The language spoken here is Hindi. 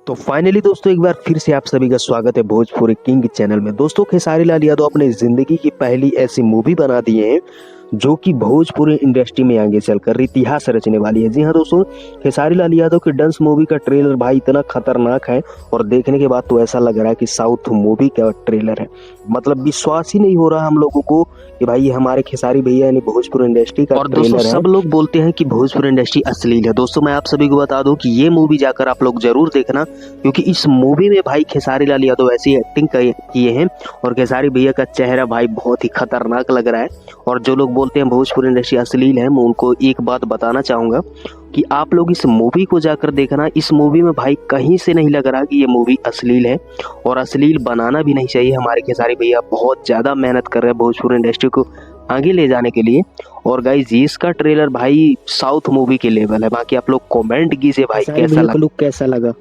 तो फाइनली दोस्तों एक बार फिर से आप सभी का स्वागत है भोजपुरी किंग चैनल में। दोस्तों खेसारी लाल यादव अपने जिंदगी की पहली ऐसी मूवी बना दिए हैं जो कि भोजपुरी इंडस्ट्री में आगे चलकर इतिहास रचने वाली है। जी हाँ दोस्तों, खेसारी लाल यादव की डंस मूवी का ट्रेलर भाई इतना खतरनाक है और देखने के बाद तो ऐसा लग रहा है कि साउथ मूवी का ट्रेलर है। मतलब विश्वास ही नहीं हो रहा हम लोगों को कि भाई ये हमारे खेसारी भैया यानी भोजपुरी इंडस्ट्री का ट्रेलर है। सब लोग बोलते हैं कि भोजपुरी इंडस्ट्री अश्लील है। दोस्तों मैं आप सभी को बता दूं कि ये मूवी जाकर आप लोग जरूर देखना, क्योंकि इस मूवी में भाई खेसारी लाल यादव ऐसी एक्टिंग किए हैं और खेसारी भैया का चेहरा भाई बहुत ही खतरनाक लग रहा है। और जो लोग बोलते हैं भोजपुरी इंडस्ट्री अश्लील है, मैं उनको एक बात बताना चाहूंगा कि आप लोग इस मूवी को जाकर देखना। इस मूवी में भाई कहीं से नहीं लग रहा कि ये मूवी अश्लील है, और अश्लील बनाना भी नहीं चाहिए। हमारे खेसारी भैया बहुत ज़्यादा मेहनत कर रहे हैं भोजपुरी इंडस्ट्री को आगे ले जाने के लिए। और गाइस इसका ट्रेलर भाई साउथ मूवी के लेवल है। बाकी आप लोग कमेंट कीजिए भाई कैसा लगा।